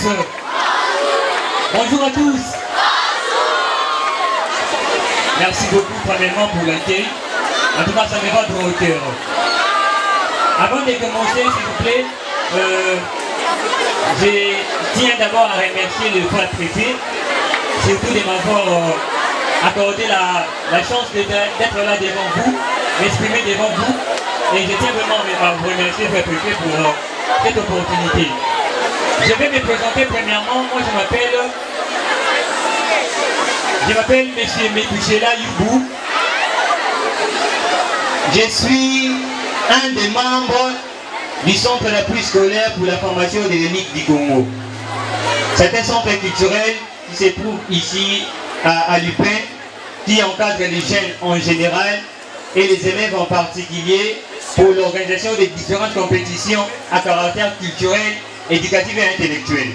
Bonjour à tous. Merci beaucoup premièrement pour l'accueil. En tout cas, ça me va droit au cœur. Avant de commencer, s'il vous plaît, je tiens d'abord à remercier le frère préfet, surtout de m'avoir accordé la chance d'être là devant vous, m'exprimer devant vous. Et je tiens vraiment à vous remercier, frère préfet, pour cette opportunité. Je vais me présenter premièrement. Moi, je m'appelle M. Metouchela Youbou. Je suis un des membres du centre d'appui scolaire pour la formation des l'élite du Congo. C'est un centre culturel qui se trouve ici à Lupin, qui encadre les jeunes en général et les élèves en particulier pour l'organisation des différentes compétitions à caractère culturel, éducatif et intellectuel.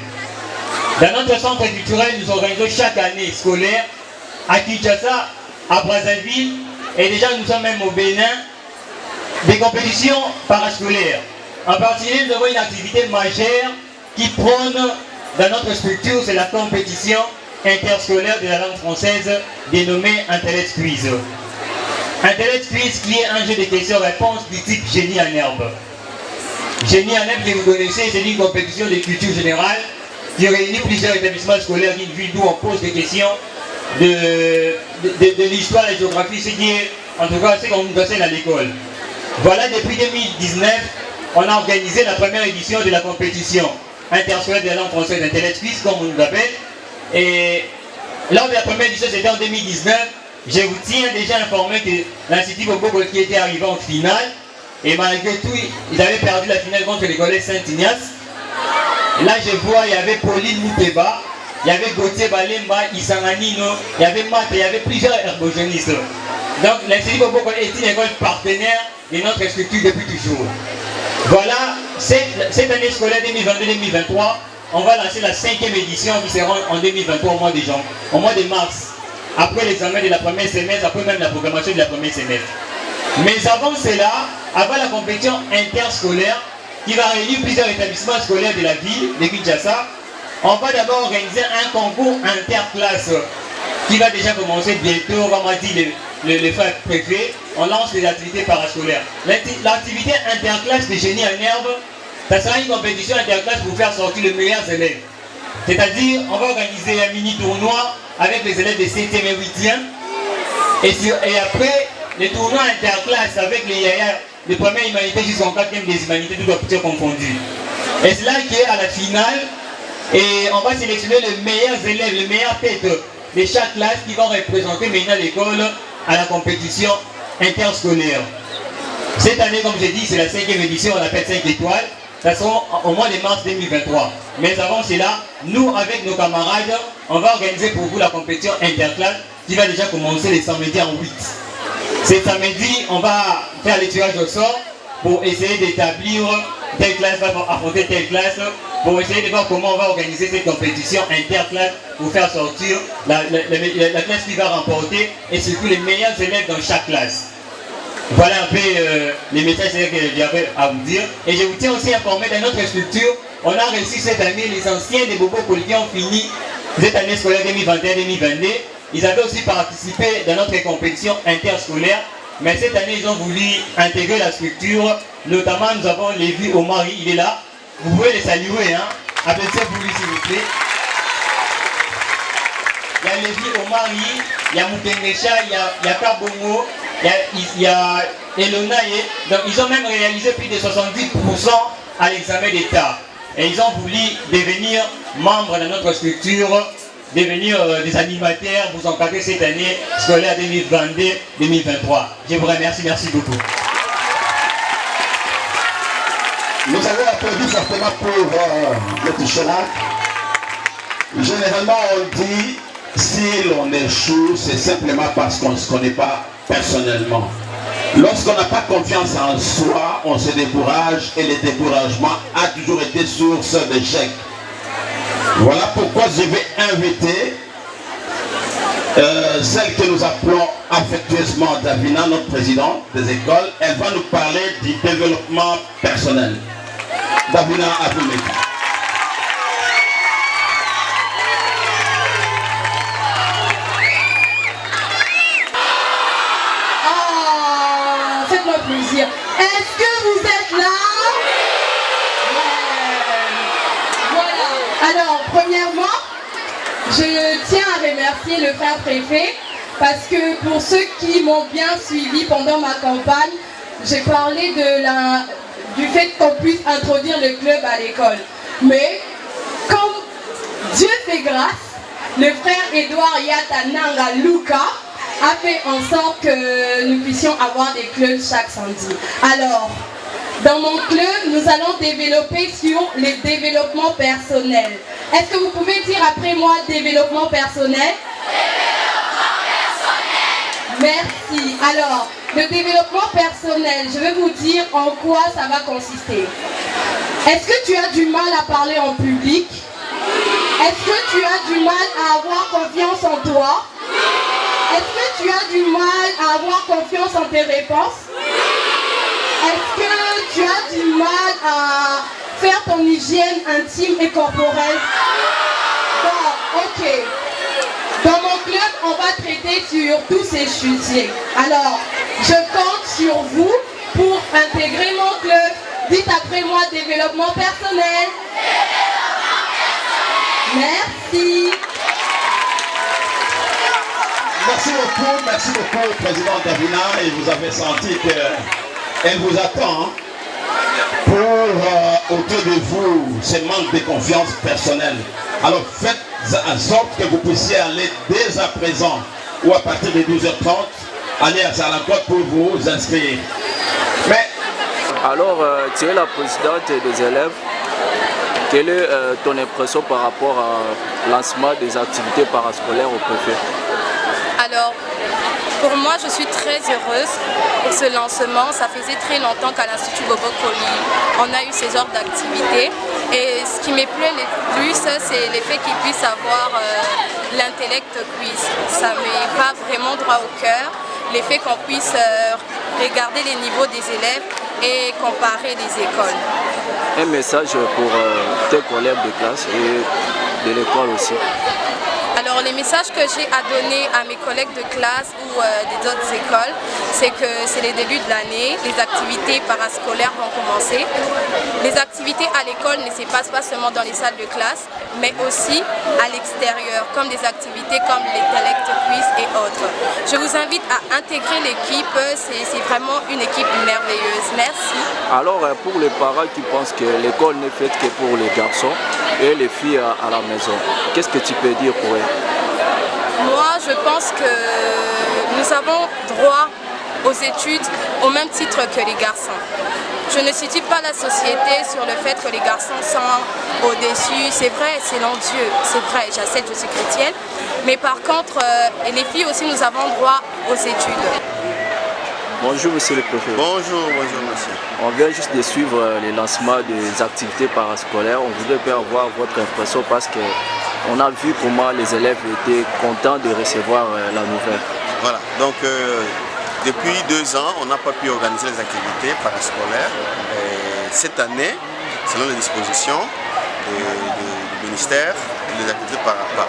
Dans notre centre culturel, nous organisons chaque année scolaire à Kinshasa, à Brazzaville, et déjà nous sommes même au Bénin, des compétitions parascolaires. En particulier, nous avons une activité majeure qui prône dans notre structure, c'est la compétition interscolaire de la langue française dénommée Intellect Quiz. Intellect Quiz qui est un jeu de questions-réponses du type génie en herbe. Génie en herbe, que vous connaissez, c'est une compétition de culture générale qui réunit plusieurs établissements scolaires d'une ville d'où on pose des questions de l'histoire et de la géographie, ce qui est en tout cas ce qu'on nous enseigne à l'école. Voilà, depuis 2019, on a organisé la première édition de la compétition interscolaire de la langue française Intellect Quiz, comme on nous l'appelle. Et lors de la première édition, c'était en 2019, je vous tiens déjà informé que l'Institut Bobo qui était arrivé en finale, et malgré tout, ils avaient perdu la finale contre les collèges Saint-Ignace. Là, je vois, il y avait Pauline Mouteba, il y avait Gauthier Balemba, Isanganino, il y avait Matt, il y avait plusieurs herbogénistes. Donc, l'Institut Bobo est une école partenaire de notre structure depuis toujours. Voilà, cette année scolaire 2022-2023, on va lancer la 5e édition qui sera en 2023 au mois de mars. Après l'examen de la première semestre, après même la programmation de la première semestre. Mais avant cela, avant la compétition interscolaire, qui va réunir plusieurs établissements scolaires de la ville de Kinshasa, on va d'abord organiser un concours interclasse qui va déjà commencer bientôt, comme a dit le frère préfet. On lance les activités parascolaires. L'activité interclasse de génie en herbe, ça sera une compétition interclasse pour faire sortir les meilleurs élèves. C'est-à-dire, on va organiser un mini tournoi avec les élèves de 7e et 8e. Et après, les tournois interclasses avec les yaya de première humanité jusqu'en 4e des humanités, tout options confondues. Et c'est là qui est à la finale. Et on va sélectionner les meilleurs élèves, les meilleures têtes de chaque classe qui vont représenter maintenant l'école à la compétition interscolaire. Cette année, comme j'ai dit, c'est la 5e édition, on appelle 5 étoiles. Ça sera au mois de mars 2023. Mais avant cela, nous, avec nos camarades, on va organiser pour vous la compétition interclasse qui va déjà commencer les samedis en 8. Ce samedi, on va faire le tirage au sort pour essayer d'établir telle classe va affronter telle classe, pour essayer de voir comment on va organiser cette compétition interclasse pour faire sortir la classe qui va remporter et surtout les meilleurs élèves dans chaque classe. Voilà un peu les messages que j'avais à vous dire. Et je vous tiens aussi informé dans notre structure, on a reçu cette année les anciens des Bobo qui ont fini cette année scolaire 2021-2022. Ils avaient aussi participé dans notre compétition interscolaire, mais cette année ils ont voulu intégrer la structure. Notamment nous avons Lévi Omari, il est là. Vous pouvez les saluer, hein. Applaudissez pour lui s'il vous plaît. Il y a Lévi Omari, il y a Moukengesha, il y a Kabongo, il y a Elonaye. Donc ils ont même réalisé plus de 70% à l'examen d'État. Et ils ont voulu devenir membres de notre structure, devenir des animateurs, vous encadrer cette année scolaire 2022-2023. Je vous remercie, merci beaucoup. Nous avons applaudi certainement pour le Tichela. Généralement, on dit si l'on échoue, c'est simplement parce qu'on ne se connaît pas personnellement. Lorsqu'on n'a pas confiance en soi, on se décourage et le découragement a toujours été source d'échec. Voilà pourquoi je vais inviter celle que nous appelons affectueusement Davina, notre présidente des écoles. Elle va nous parler du développement personnel. Davina, à vous. plaisir. Est-ce que vous êtes là? Voilà. Alors, premièrement, je tiens à remercier le frère préfet parce que pour ceux qui m'ont bien suivi pendant ma campagne, j'ai parlé du fait qu'on puisse introduire le club à l'école. Mais comme Dieu fait grâce, le frère Edouard Yatananga Luka a fait en sorte que nous puissions avoir des clubs chaque samedi. Alors, dans mon club, nous allons développer sur les développements personnels. Est-ce que vous pouvez dire après moi développement personnel? Merci. Alors, le développement personnel, je vais vous dire en quoi ça va consister. Est-ce que tu as du mal à parler en public? Est-ce que tu as du mal à avoir confiance en toi? Est-ce que tu as du mal à avoir confiance en tes réponses? Est-ce que tu as du mal à faire ton hygiène intime et corporelle? Bon, ok. Dans mon club, on va traiter sur tous ces sujets. Alors, je compte sur vous pour intégrer mon club. Dites après moi développement personnel. Merci. Merci beaucoup, Président Davina. Et vous avez senti qu'elle vous attend pour autour de vous ce manque de confiance personnelle. Alors faites en sorte que vous puissiez aller dès à présent ou à partir de 12h30 aller à sa rencontre pour vous inscrire. Mais alors, tu es la présidente des élèves. Quelle est ton impression par rapport au lancement des activités parascolaires au préfet? Alors, pour moi, je suis très heureuse pour ce lancement. Ça faisait très longtemps qu'à l'Institut Bobokoli, on a eu ce genre d'activité. Et ce qui me plaît le plus, c'est le fait qu'ils puissent avoir l'intellect quiz. Ça me va vraiment droit au cœur. Le fait qu'on puisse regarder les niveaux des élèves et comparer les écoles. Un message pour tes collègues de classe et de l'école aussi. Alors les messages que j'ai à donner à mes collègues de classe ou des autres écoles, c'est que c'est le début de l'année, les activités parascolaires vont commencer. Les activités à l'école ne se passent pas seulement dans les salles de classe, mais aussi à l'extérieur, comme des activités comme l'intellect quiz et autres. Je vous invite à intégrer l'équipe, c'est vraiment une équipe merveilleuse. Merci. Alors pour les parents qui pensent que l'école n'est faite que pour les garçons et les filles à la maison, qu'est-ce que tu peux dire pour eux? Moi, je pense que nous avons droit aux études au même titre que les garçons. Je ne situe pas la société sur le fait que les garçons sont au-dessus. C'est vrai, c'est selon Dieu, c'est vrai, j'accepte, je suis chrétienne. Mais par contre, les filles aussi, nous avons droit aux études. Bonjour monsieur le préfet. Bonjour monsieur. On vient juste de suivre les lancements des activités parascolaires. On voudrait bien avoir votre impression parce qu'on a vu comment les élèves étaient contents de recevoir la nouvelle. Voilà, donc depuis 2 ans, on n'a pas pu organiser les activités parascolaires. Et cette année, selon les dispositions du ministère, les activités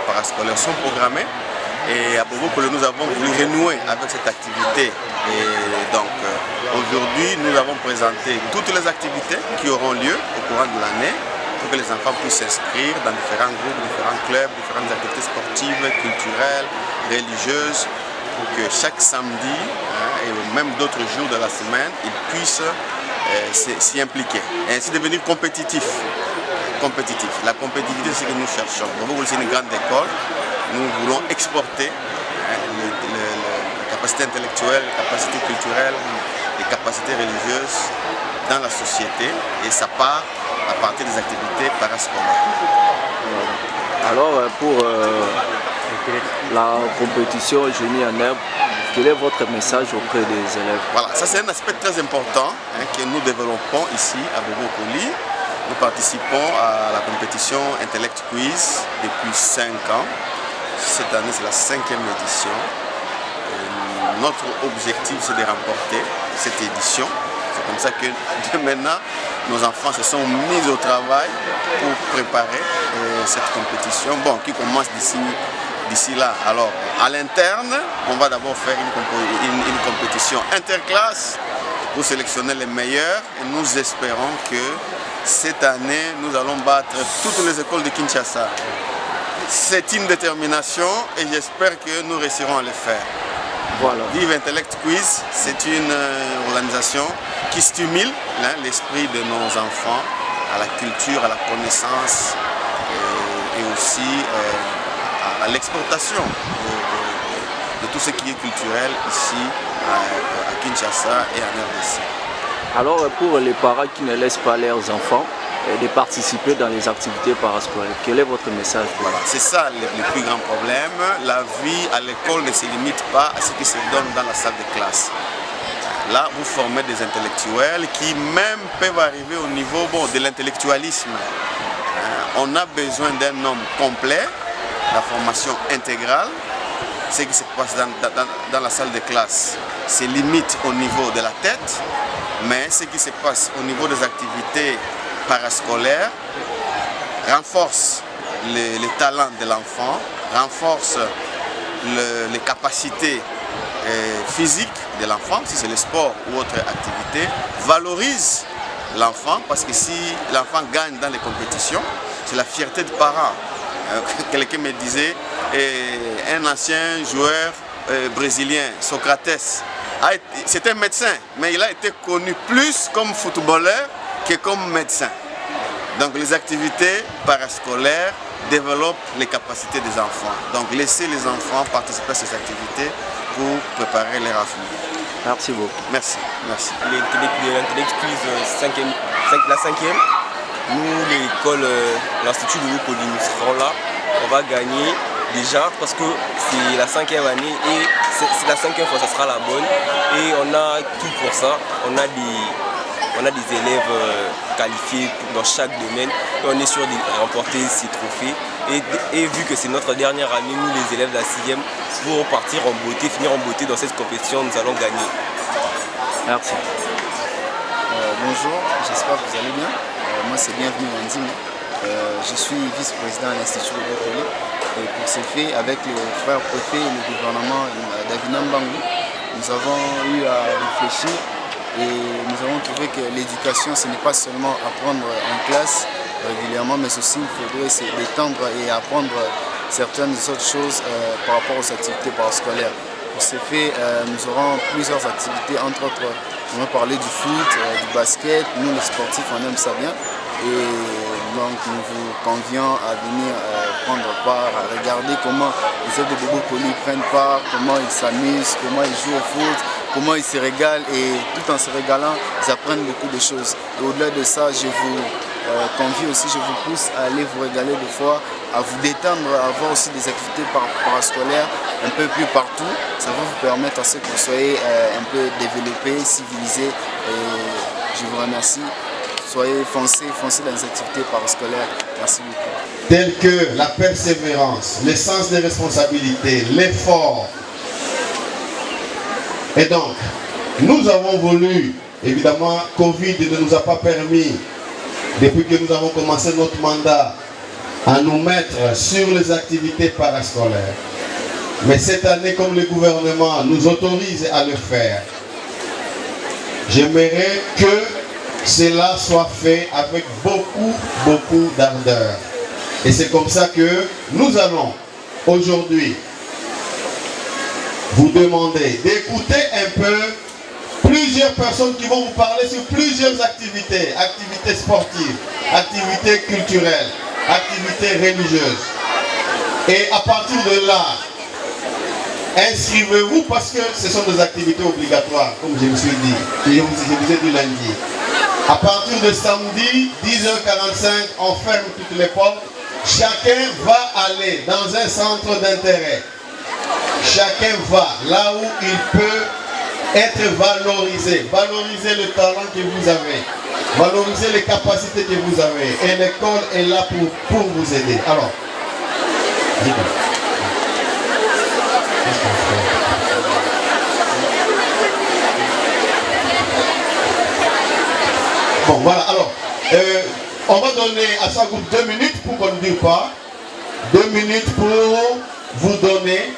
parascolaires sont programmées. Et à Bobokoli, nous avons voulu renouer avec cette activité. Et donc aujourd'hui, nous avons présenté toutes les activités qui auront lieu au courant de l'année pour que les enfants puissent s'inscrire dans différents groupes, différents clubs, différentes activités sportives, culturelles, religieuses, pour que chaque samedi et même d'autres jours de la semaine, ils puissent s'y impliquer et ainsi devenir compétitifs. La compétitivité, c'est ce que nous cherchons. Bobokoli, c'est une grande école. Nous voulons exporter les capacités intellectuelles, les capacités culturelles, les capacités religieuses dans la société et ça part à partir des activités parascolaires. Alors pour la compétition Génie en herbe, quel est votre message auprès des élèves? Voilà, ça c'est un aspect très important que nous développons ici à Bobokoli. Nous participons à la compétition Intellect Quiz depuis 5 ans. Cette année, c'est la 5e édition. Et notre objectif, c'est de remporter cette édition. C'est comme ça que maintenant, nos enfants se sont mis au travail pour préparer cette compétition, qui commence d'ici là. Alors, à l'interne, on va d'abord faire une compétition interclasse pour sélectionner les meilleurs et nous espérons que cette année, nous allons battre toutes les écoles de Kinshasa. C'est une détermination et j'espère que nous réussirons à le faire. Voilà. Vive Intellect Quiz, c'est une organisation qui stimule l'esprit de nos enfants à la culture, à la connaissance et aussi à l'exportation de tout ce qui est culturel ici à Kinshasa et en RDC. Alors pour les parents qui ne laissent pas leurs enfants de participer dans les activités parascolaires, quel est votre message? Voilà, c'est ça le plus grand problème. La vie à l'école ne se limite pas à ce qui se donne dans la salle de classe. Là, vous formez des intellectuels qui même peuvent arriver au niveau de l'intellectualisme. On a besoin d'un homme complet, la formation intégrale. Ce qui se passe dans la salle de classe se limite au niveau de la tête, mais ce qui se passe au niveau des activités parascolaires renforce les talents de l'enfant, renforce les capacités physiques de l'enfant, si c'est le sport ou autre activité, valorise l'enfant parce que si l'enfant gagne dans les compétitions, c'est la fierté des parents. Quelqu'un me disait, un ancien joueur brésilien, Socrates, c'est un médecin, mais il a été connu plus comme footballeur que comme médecin. Donc les activités parascolaires développent les capacités des enfants. Donc laissez les enfants participer à ces activités pour préparer leur avenir. Merci beaucoup. Merci. Merci. L'Intellect Quiz la cinquième, nous l'école, l'Institut de Loukoudi, nous serons là. On va gagner déjà parce que c'est la 5e année et c'est la 5e fois, ça sera la bonne. Et on a tout pour ça. On a des élèves qualifiés dans chaque domaine et on est sûr de remporter ces trophées. Et vu que c'est notre dernière année, nous les élèves de la 6e, pour partir en beauté, finir en beauté dans cette compétition, nous allons gagner. Merci. Bonjour, j'espère que vous allez bien. Moi c'est Bienvenue Wandime. Je suis vice-président à l'Institut de Bokoli. Et pour ce fait, avec le frère préfet et le gouvernement Davina Mbangou, nous avons eu à réfléchir et nous avons trouvé que l'éducation, ce n'est pas seulement apprendre en classe régulièrement, mais aussi il faudrait s'étendre et apprendre certaines autres choses par rapport aux activités parascolaires. Pour ce fait, nous aurons plusieurs activités, entre autres, on va parler du foot, du basket. Nous les sportifs, on aime ça bien. Et donc nous vous convions à venir prendre part, à regarder comment les élèves de Bokoli prennent part, comment ils s'amusent, comment ils jouent au foot, comment ils se régalent et tout en se régalant, ils apprennent beaucoup de choses. Et au-delà de ça, je vous convie aussi, je vous pousse à aller vous régaler des fois, à vous détendre, à avoir aussi des activités parascolaires un peu plus partout. Ça va vous permettre à ce que vous soyez un peu développés, civilisés. Et je vous remercie. Soyez foncez dans les activités parascolaires. Merci beaucoup. Telles que la persévérance, le sens des responsabilités, l'effort. Et donc, nous avons voulu, évidemment, Covid ne nous a pas permis, depuis que nous avons commencé notre mandat, à nous mettre sur les activités parascolaires. Mais cette année, comme le gouvernement nous autorise à le faire, j'aimerais que cela soit fait avec beaucoup d'ardeur. Et c'est comme ça que nous allons aujourd'hui vous demander d'écouter un peu plusieurs personnes qui vont vous parler sur plusieurs activités, activités sportives, activités culturelles, activités religieuses. Et à partir de là, inscrivez-vous parce que ce sont des activités obligatoires, comme je me suis dit, je vous ai dit lundi. À partir de samedi, 10h45, on ferme toutes les portes. Chacun va aller dans un centre d'intérêt. Chacun va là où il peut être valorisé. Valoriser le talent que vous avez. Valoriser les capacités que vous avez. Et l'école est là pour vous aider. Alors, dis-moi. Bon, voilà, alors, on va donner à ça groupe 2 minutes pour qu'on ne dise pas. 2 minutes pour vous donner